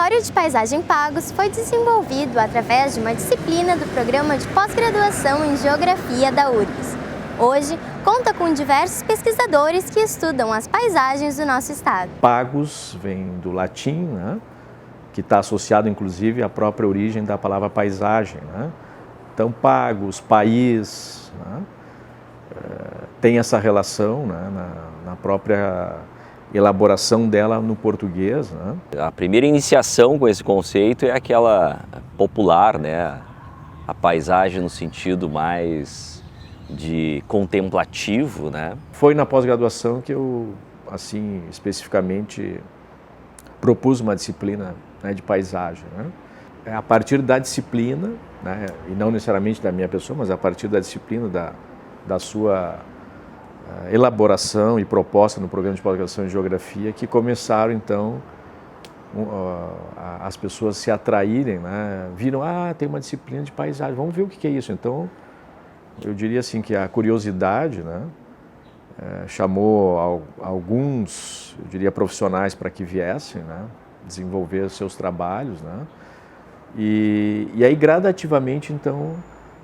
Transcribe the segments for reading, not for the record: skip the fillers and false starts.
Laboratório de Paisagem Pagos foi desenvolvido através de uma disciplina do Programa de Pós-Graduação em Geografia da URGS. Hoje, conta com diversos pesquisadores que estudam as paisagens do nosso estado. Pagos vem do latim, né? Que está associado inclusive à própria origem da palavra paisagem, né? Então, pagos, país, né? Tem essa relação, né? na própria elaboração dela no português, né? A primeira iniciação com esse conceito é aquela popular, né? A paisagem no sentido mais de contemplativo, né? Foi na pós-graduação que eu, assim, especificamente propus uma disciplina, né, de paisagem, né? A partir da disciplina, né, e não necessariamente da minha pessoa, mas a partir da disciplina, da sua elaboração e proposta no programa de pós-graduação em Geografia, que começaram, então, as pessoas se atraírem, né? Viram, tem uma disciplina de paisagem, vamos ver o que é isso. Então, eu diria assim que a curiosidade, né, chamou alguns, eu diria, profissionais para que viessem, né, desenvolver seus trabalhos, né? E aí, gradativamente, então,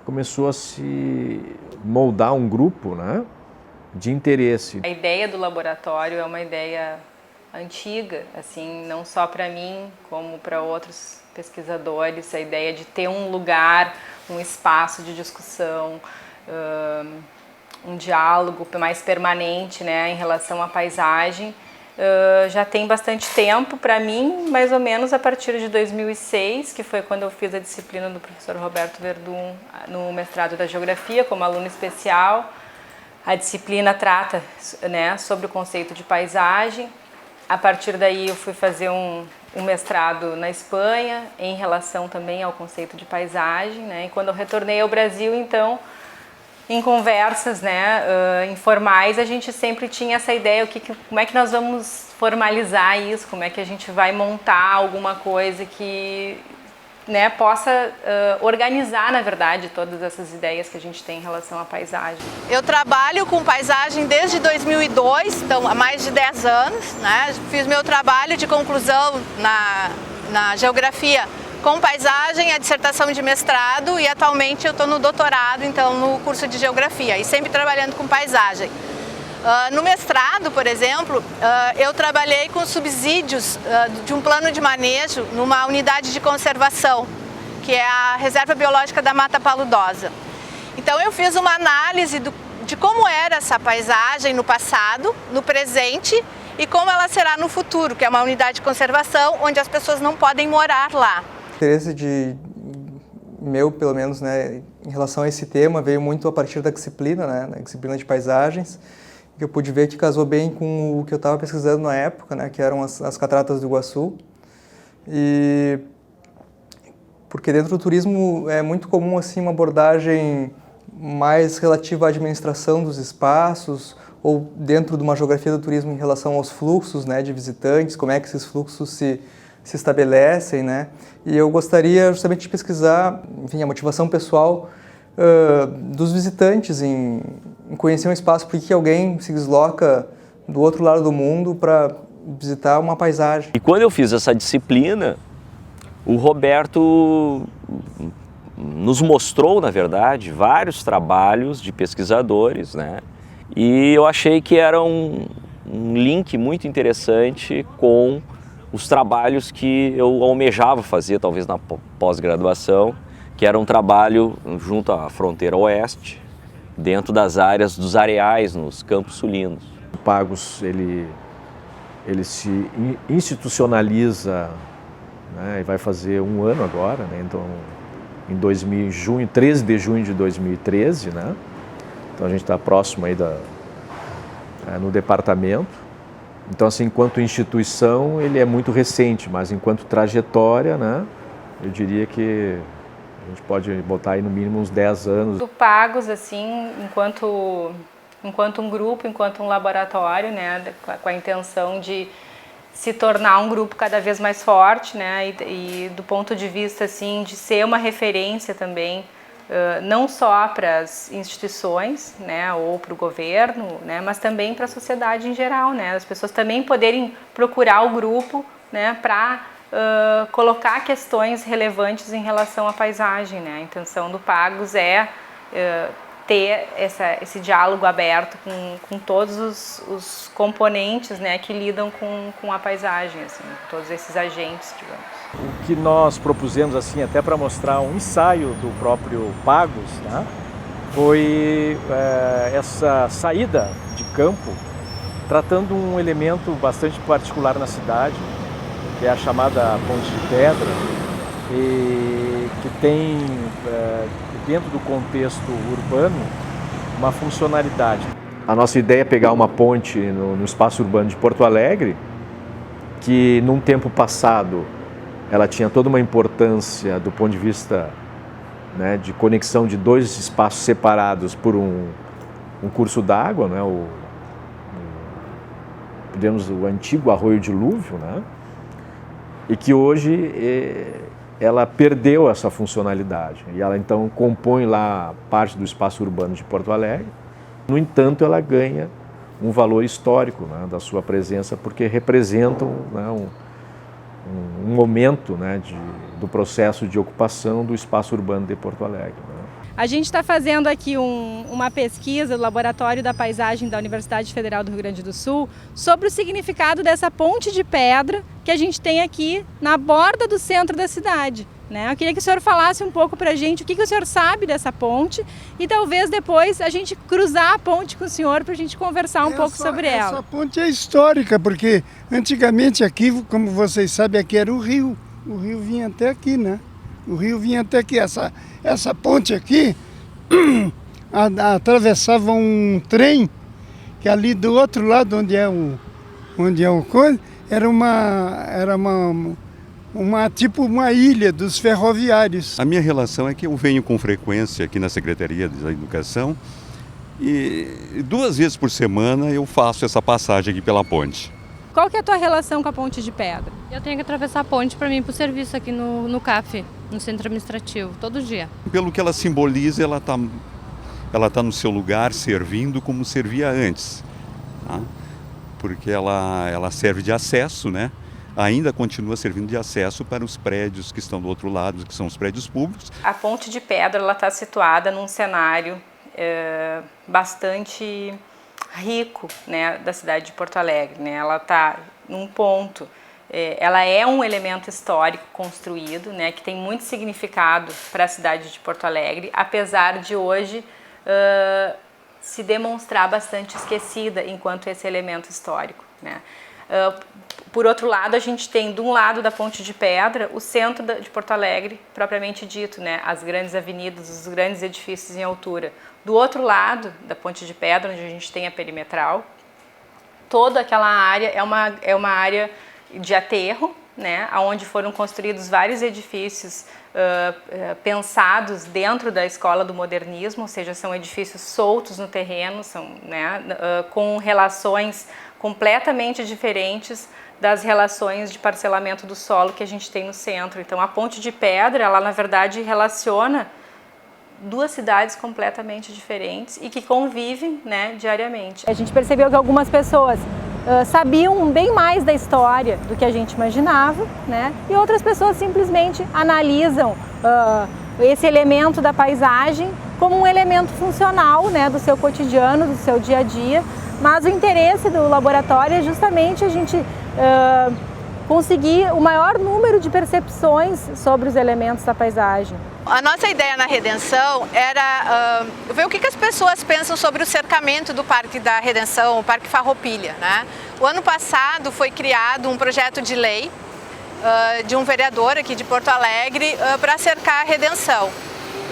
começou a se moldar um grupo, né, de interesse. A ideia do laboratório é uma ideia antiga, assim, não só para mim, como para outros pesquisadores, a ideia de ter um lugar, um espaço de discussão, um diálogo mais permanente, né, em relação à paisagem. Já tem bastante tempo, para mim, mais ou menos a partir de 2006, que foi quando eu fiz a disciplina do professor Roberto Verdun no mestrado da Geografia, como aluno especial. A disciplina trata, né, sobre o conceito de paisagem. A partir daí eu fui fazer um mestrado na Espanha, em relação também ao conceito de paisagem, né? E quando eu retornei ao Brasil, então, em conversas, né, informais, a gente sempre tinha essa ideia, como é que nós vamos formalizar isso, como é que a gente vai montar alguma coisa que, né, possa organizar, na verdade, todas essas ideias que a gente tem em relação à paisagem. Eu trabalho com paisagem desde 2002, então há mais de 10 anos, né? Fiz meu trabalho de conclusão na geografia com paisagem, a dissertação de mestrado, e atualmente eu estou no doutorado, então, no curso de geografia, e sempre trabalhando com paisagem. No mestrado, por exemplo, eu trabalhei com subsídios de um plano de manejo numa unidade de conservação, que é a Reserva Biológica da Mata Paludosa. Então eu fiz uma análise de como era essa paisagem no passado, no presente, e como ela será no futuro, que é uma unidade de conservação onde as pessoas não podem morar lá. O interesse meu, pelo menos, né, em relação a esse tema, veio muito a partir da disciplina, né, da disciplina de paisagens, que eu pude ver que casou bem com o que eu estava pesquisando na época, né, que eram as cataratas do Iguaçu. E porque dentro do turismo é muito comum assim uma abordagem mais relativa à administração dos espaços, ou dentro de uma geografia do turismo em relação aos fluxos, né, de visitantes, como é que esses fluxos se estabelecem, né? E eu gostaria justamente de pesquisar, enfim, a motivação pessoal dos visitantes em conhecer um espaço, por que alguém se desloca do outro lado do mundo para visitar uma paisagem. E quando eu fiz essa disciplina, o Roberto nos mostrou, na verdade, vários trabalhos de pesquisadores, né? E eu achei que era um link muito interessante com os trabalhos que eu almejava fazer, talvez na pós-graduação, que era um trabalho junto à fronteira oeste, dentro das áreas dos areais, nos Campos Sulinos. O Pagos, ele se institucionaliza, né, e vai fazer um ano agora, né, então, em 13 de junho de 2013, né, então a gente está próximo aí no departamento. Então, assim, enquanto instituição, ele é muito recente, mas enquanto trajetória, né, eu diria que a gente pode botar aí no mínimo uns 10 anos. O Pagos, assim, enquanto um grupo, enquanto um laboratório, né, com a intenção de se tornar um grupo cada vez mais forte, né, e do ponto de vista, assim, de ser uma referência também, não só para as instituições, né, ou para o governo, né, mas também para a sociedade em geral, né, as pessoas também poderem procurar o grupo, né, para colocar questões relevantes em relação à paisagem, né? A intenção do Pagos é ter esse diálogo aberto com todos os componentes, né, que lidam com a paisagem, assim, todos esses agentes, digamos. O que nós propusemos, assim, até para mostrar um ensaio do próprio Pagos, né, foi essa saída de campo, tratando um elemento bastante particular na cidade, que é a chamada Ponte de Pedra, e que tem, dentro do contexto urbano, uma funcionalidade. A nossa ideia é pegar uma ponte no espaço urbano de Porto Alegre, que num tempo passado ela tinha toda uma importância do ponto de vista, né, de conexão de dois espaços separados por um curso d'água, né, o antigo Arroio Dilúvio, né, e que hoje ela perdeu essa funcionalidade e ela então compõe lá parte do espaço urbano de Porto Alegre. No entanto, ela ganha um valor histórico, né, da sua presença, porque representam, né, um momento, né, do processo de ocupação do espaço urbano de Porto Alegre, né. A gente está fazendo aqui uma pesquisa do Laboratório da Paisagem da Universidade Federal do Rio Grande do Sul sobre o significado dessa ponte de pedra que a gente tem aqui na borda do centro da cidade, né? Eu queria que o senhor falasse um pouco para a gente o que o senhor sabe dessa ponte e talvez depois a gente cruzar a ponte com o senhor para a gente conversar um pouco sobre ela. Essa ponte é histórica porque antigamente aqui, como vocês sabem, aqui era o rio vinha até aqui, né? O rio vinha até aqui. Essa ponte aqui atravessava um trem que ali do outro lado, onde é o coisa, era tipo uma ilha dos ferroviários. A minha relação é que eu venho com frequência aqui na Secretaria da Educação e 2 vezes por semana eu faço essa passagem aqui pela ponte. Qual que é a tua relação com a ponte de pedra? Eu tenho que atravessar a ponte para mim ir para o serviço aqui no CAF, no Centro Administrativo, todo dia. Pelo que ela simboliza, ela tá no seu lugar servindo como servia antes, tá? Porque ela serve de acesso, né? Ainda continua servindo de acesso para os prédios que estão do outro lado, que são os prédios públicos. A ponte de pedra ela está situada num cenário bastante rico, né, da cidade de Porto Alegre, né? Ela está num ponto, ela é um elemento histórico construído, né, que tem muito significado para a cidade de Porto Alegre, apesar de hoje se demonstrar bastante esquecida enquanto esse elemento histórico, né? Por outro lado, a gente tem, de um lado da Ponte de Pedra, o centro de Porto Alegre, propriamente dito, né? As grandes avenidas, os grandes edifícios em altura. Do outro lado da Ponte de Pedra, onde a gente tem a perimetral, toda aquela área é uma área de aterro, né? Onde foram construídos vários edifícios pensados dentro da escola do modernismo, ou seja, são edifícios soltos no terreno, né? Com relações completamente diferentes das relações de parcelamento do solo que a gente tem no centro. Então, a Ponte de Pedra, ela na verdade relaciona duas cidades completamente diferentes e que convivem, né, diariamente. A gente percebeu que algumas pessoas sabiam bem mais da história do que a gente imaginava, né? E outras pessoas simplesmente analisam esse elemento da paisagem como um elemento funcional, né, do seu cotidiano, do seu dia a dia. Mas o interesse do laboratório é justamente a gente conseguir o maior número de percepções sobre os elementos da paisagem. A nossa ideia na Redenção era ver o que as pessoas pensam sobre o cercamento do Parque da Redenção, o Parque Farroupilha, né? O ano passado foi criado um projeto de lei de um vereador aqui de Porto Alegre para cercar a Redenção.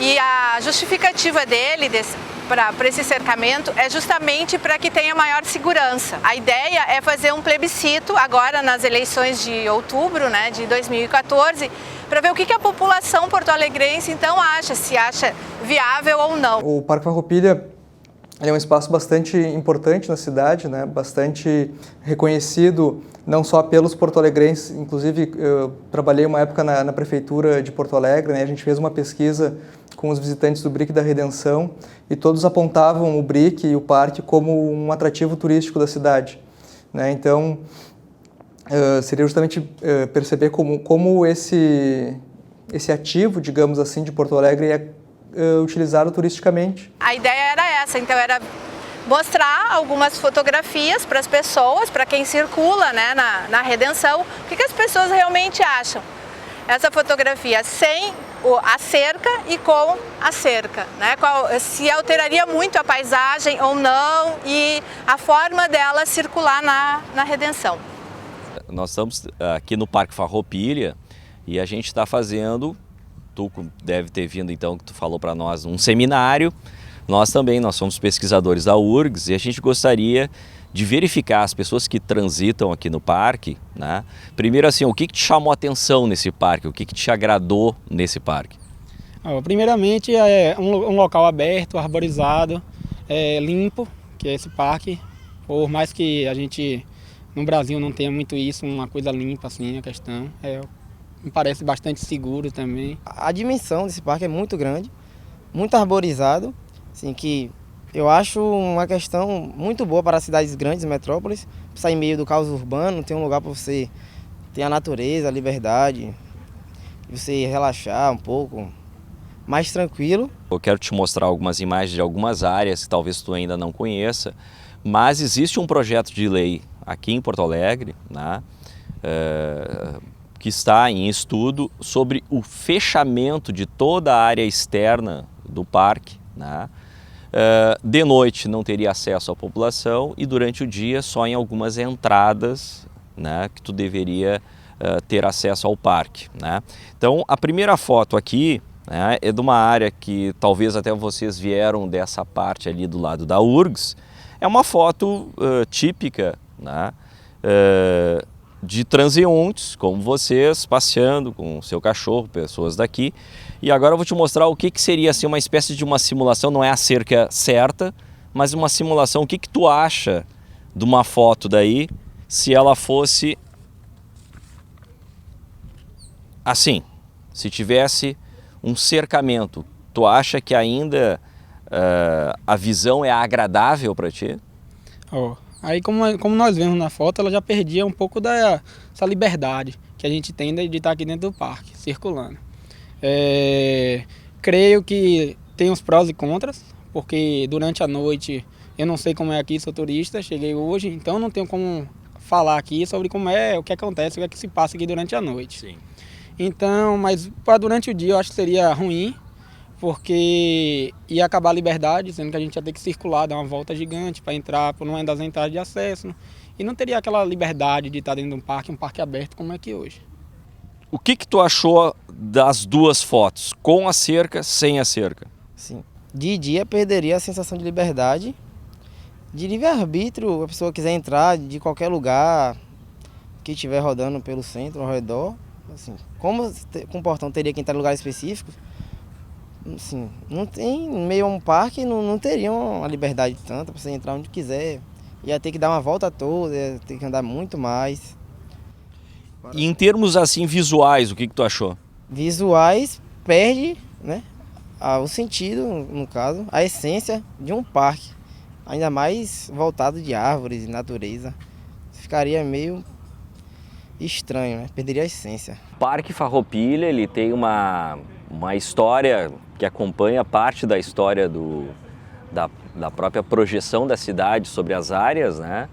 E a justificativa dele para esse cercamento é justamente para que tenha maior segurança. A ideia é fazer um plebiscito agora nas eleições de outubro, né, de 2014, para ver o que a população porto-alegrense então acha, se acha viável ou não. O Parque Farroupilha é um espaço bastante importante na cidade, né, bastante reconhecido não só pelos porto-alegrenses, inclusive eu trabalhei uma época na prefeitura de Porto Alegre, né, a gente fez uma pesquisa com os visitantes do BRIC da Redenção e todos apontavam o BRIC e o parque como um atrativo turístico da cidade, né? Então, seria justamente perceber como esse ativo, digamos assim, de Porto Alegre é utilizado turisticamente. A ideia era essa, então era mostrar algumas fotografias para as pessoas, para quem circula, né, na Redenção, o que as pessoas realmente acham. Essa fotografia sem a cerca e com a cerca, né? Se alteraria muito a paisagem ou não e a forma dela circular na Redenção. Nós estamos aqui no Parque Farroupilha e a gente está fazendo, tu deve ter vindo então, que tu falou para nós, um seminário. Nós somos pesquisadores da URGS e a gente gostaria de verificar as pessoas que transitam aqui no parque, né? Primeiro assim, o que te chamou a atenção nesse parque, o que te agradou nesse parque? Primeiramente é um local aberto, arborizado, limpo, que é esse parque. Por mais que a gente no Brasil não tenha muito isso, uma coisa limpa assim, a questão. Me parece bastante seguro também. A dimensão desse parque é muito grande, muito arborizado, assim, que eu acho uma questão muito boa para as cidades grandes, metrópoles, sair meio do caos urbano, ter um lugar para você ter a natureza, a liberdade, você relaxar um pouco, mais tranquilo. Eu quero te mostrar algumas imagens de algumas áreas que talvez tu ainda não conheça, mas existe um projeto de lei aqui em Porto Alegre, né, que está em estudo sobre o fechamento de toda a área externa do parque, né? De noite não teria acesso à população e durante o dia só em algumas entradas, né, que tu deveria ter acesso ao parque, né? Então a primeira foto aqui, né, é de uma área que talvez até vocês vieram dessa parte ali do lado da URGS. É uma foto típica, né, de transeuntes como vocês passeando com o seu cachorro, pessoas daqui. E agora eu vou te mostrar o que seria assim, uma espécie de uma simulação, não é a cerca certa, mas uma simulação. O que tu acha de uma foto daí se ela fosse assim, se tivesse um cercamento? Tu acha que ainda a visão é agradável para ti? Aí como nós vemos na foto, ela já perdia um pouco dessa liberdade que a gente tem de estar aqui dentro do parque, circulando. Creio que tem os prós e contras, porque durante a noite, eu não sei como é aqui, sou turista, cheguei hoje, então não tenho como falar aqui sobre como o que acontece, o que é que se passa aqui durante a noite. Sim. Então, mas para durante o dia eu acho que seria ruim, porque ia acabar a liberdade, sendo que a gente ia ter que circular, dar uma volta gigante para entrar por uma das entradas de acesso, e não teria aquela liberdade de estar dentro de um parque aberto como é aqui hoje. O que tu achou das duas fotos, com a cerca, sem a cerca? Sim. De dia perderia a sensação de liberdade, de livre-arbítrio, a pessoa quiser entrar de qualquer lugar que estiver rodando pelo centro, ao redor. Assim, como com o portão teria que entrar em lugares específicos, assim, não tem, no meio a um parque não teria uma liberdade tanta para você entrar onde quiser. Ia ter que dar uma volta toda, ia ter que andar muito mais. E em termos assim visuais, o que tu achou? Visuais perde, né, o sentido, no caso, a essência de um parque, ainda mais voltado de árvores e natureza. Ficaria meio estranho, né? Perderia a essência. O Parque Farroupilha, ele tem uma história que acompanha parte da história da própria projeção da cidade sobre as áreas, né?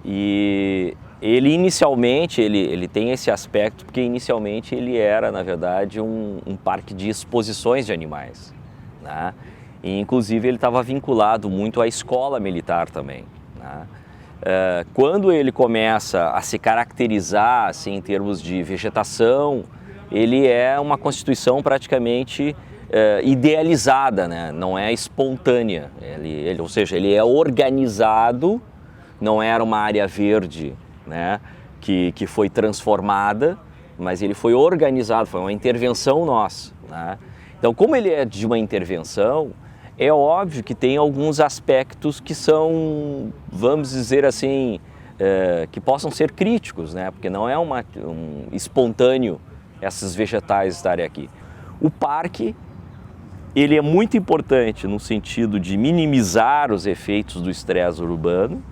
E ele inicialmente, ele tem esse aspecto porque inicialmente ele era, na verdade, um parque de exposições de animais, né? E inclusive ele estava vinculado muito à escola militar também, né? Quando ele começa a se caracterizar assim, em termos de vegetação, ele é uma constituição praticamente idealizada, né? Não é espontânea, ou seja, ele é organizado, não era uma área verde, né, que foi transformada, mas ele foi organizado, foi uma intervenção nossa, né? Então, como ele é de uma intervenção, é óbvio que tem alguns aspectos que são, vamos dizer assim, que possam ser críticos, né? Porque não é espontâneo esses vegetais estarem aqui. O parque, ele é muito importante no sentido de minimizar os efeitos do estresse urbano,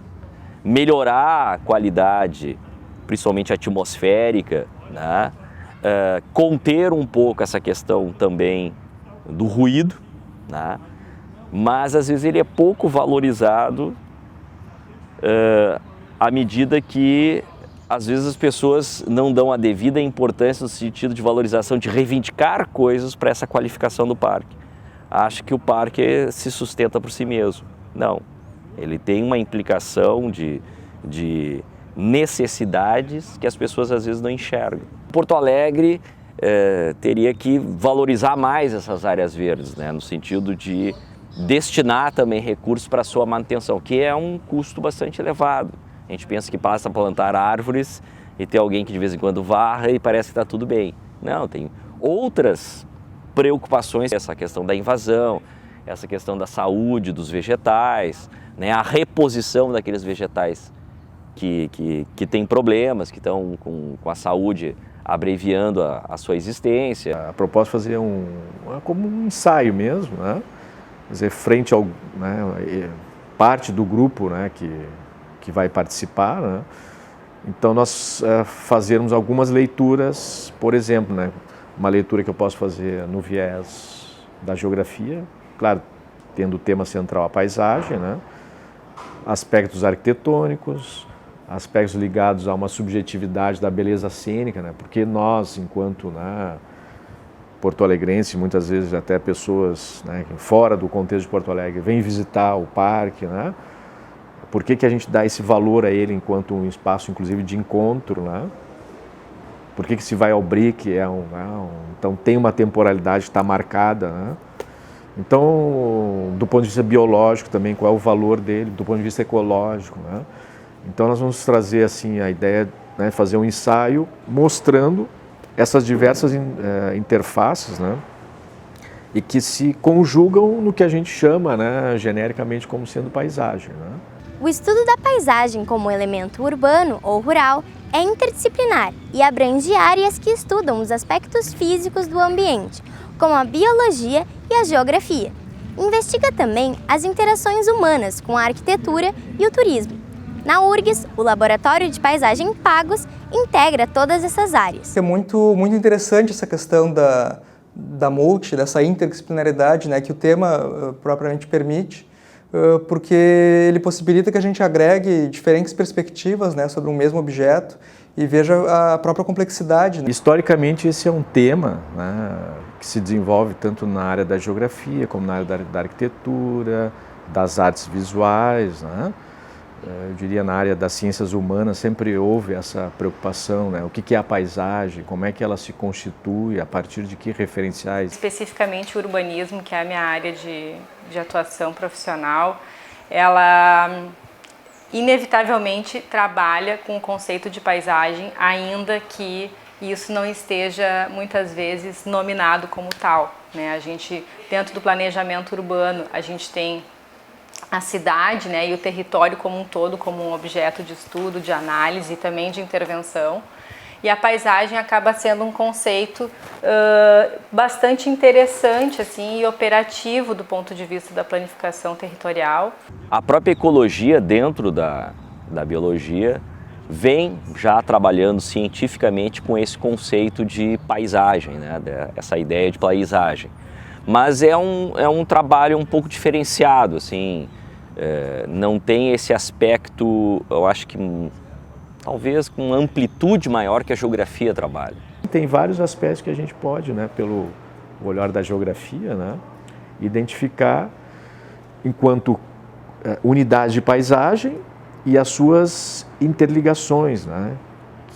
melhorar a qualidade principalmente atmosférica, né? Conter um pouco essa questão também do ruído, né? Mas às vezes ele é pouco valorizado à medida que às vezes as pessoas não dão a devida importância no sentido de valorização, de reivindicar coisas para essa qualificação do parque. Acho que o parque se sustenta por si mesmo. Não, ele tem uma implicação de necessidades que as pessoas às vezes não enxergam. Porto Alegre teria que valorizar mais essas áreas verdes, né, no sentido de destinar também recursos para a sua manutenção, que é um custo bastante elevado. A gente pensa que basta plantar árvores e ter alguém que de vez em quando varra e parece que está tudo bem. Não, tem outras preocupações, essa questão da invasão, essa questão da saúde dos vegetais, né, a reposição daqueles vegetais que têm problemas, que estão com a saúde abreviando a sua existência. A proposta é fazer como um ensaio mesmo, né? Quer dizer, frente ao, né, parte do grupo, né, que vai participar, né? Então nós fazermos algumas leituras, por exemplo, né, uma leitura que eu posso fazer no viés da geografia, claro, tendo o tema central a paisagem, né, aspectos arquitetônicos, aspectos ligados a uma subjetividade da beleza cênica, né, porque nós, enquanto, né, porto-alegrense, muitas vezes até pessoas, né, fora do contexto de Porto Alegre, vêm visitar o parque, né? Por que a gente dá esse valor a ele enquanto um espaço, inclusive, de encontro, né? Por que se vai ao BRIC, então tem uma temporalidade que está marcada, né? Então, do ponto de vista biológico também, qual é o valor dele, do ponto de vista ecológico, né? Então nós vamos trazer assim a ideia, né, fazer um ensaio mostrando essas diversas interfaces, né, e que se conjugam no que a gente chama, né, genericamente como sendo paisagem, né? O estudo da paisagem como elemento urbano ou rural é interdisciplinar e abrange áreas que estudam os aspectos físicos do ambiente, como a biologia e a geografia. Investiga também as interações humanas com a arquitetura e o turismo. Na URGS, o Laboratório de Paisagem Pagos integra todas essas áreas. É muito interessante essa questão dessa interdisciplinaridade, né, que o tema propriamente permite, porque ele possibilita que a gente agregue diferentes perspectivas, né, sobre um mesmo objeto e veja a própria complexidade, né? Historicamente, esse é um tema, né, que se desenvolve tanto na área da geografia, como na área da arquitetura, das artes visuais, né? Eu diria na área das ciências humanas sempre houve essa preocupação, né? O que é a paisagem, como é que ela se constitui, a partir de que referenciais. Especificamente o urbanismo, que é a minha área de atuação profissional, ela inevitavelmente trabalha com o conceito de paisagem, ainda que isso não esteja muitas vezes nominado como tal, né? A gente, dentro do planejamento urbano, a gente tem a cidade, né, e o território como um todo como um objeto de estudo, de análise e também de intervenção. E a paisagem acaba sendo um conceito bastante interessante assim, e operativo do ponto de vista da planificação territorial. A própria ecologia dentro da biologia vem já trabalhando cientificamente com esse conceito de paisagem, né, essa ideia de paisagem. Mas é um trabalho um pouco diferenciado, assim, não tem esse aspecto, eu acho que talvez com amplitude maior que a geografia trabalha. Tem vários aspectos que a gente pode, né, pelo olhar da geografia, né, identificar enquanto unidade de paisagem e as suas interligações, né,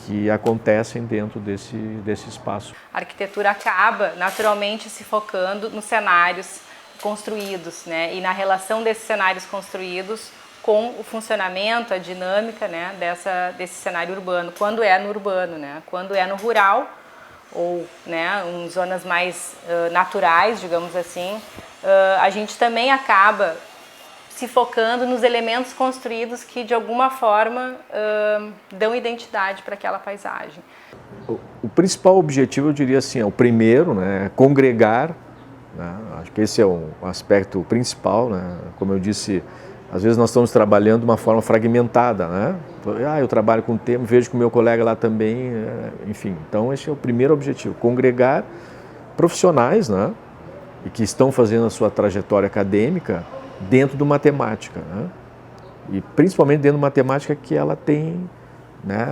que acontecem dentro desse espaço. A arquitetura acaba naturalmente se focando nos cenários construídos, né, e na relação desses cenários construídos com o funcionamento, a dinâmica, né, desse cenário urbano, quando é no urbano, né, quando é no rural ou, né, em zonas mais naturais, digamos assim, a gente também acaba se focando nos elementos construídos que de alguma forma dão identidade para aquela paisagem. O principal objetivo, eu diria assim, é o primeiro, né, é congregar, né, acho que esse é o aspecto principal, né, como eu disse, Às vezes nós estamos trabalhando de uma forma fragmentada, né? Eu trabalho com o tema, vejo que o meu colega lá também, enfim. Então esse é o primeiro objetivo, congregar profissionais, né? E que estão fazendo a sua trajetória acadêmica dentro do matemática, né? E principalmente dentro do matemática que ela tem, né,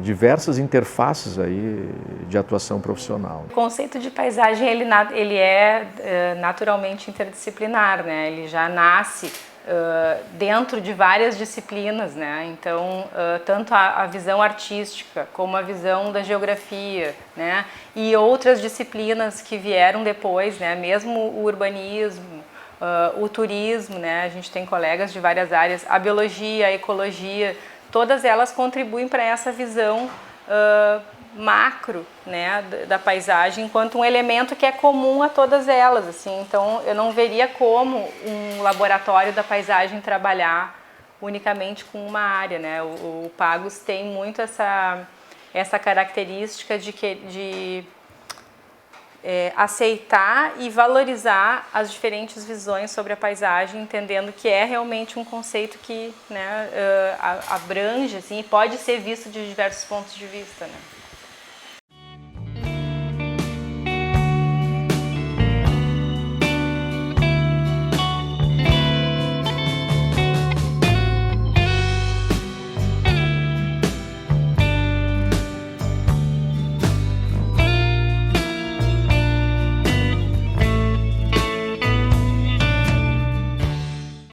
diversas interfaces aí de atuação profissional. O conceito de paisagem ele é naturalmente interdisciplinar, né? Ele já nasce dentro de várias disciplinas, né? Então, tanto a visão artística como a visão da geografia, né? E outras disciplinas que vieram depois, né? Mesmo o urbanismo, o turismo, né? A gente tem colegas de várias áreas, a biologia, a ecologia, todas elas contribuem para essa visão macro, né, da paisagem enquanto um elemento que é comum a todas elas, assim. Então eu não veria como um laboratório da paisagem trabalhar unicamente com uma área, né? O Pagos tem muito essa característica de aceitar e valorizar as diferentes visões sobre a paisagem, entendendo que é realmente um conceito que, né, abrange, assim, e pode ser visto de diversos pontos de vista, né?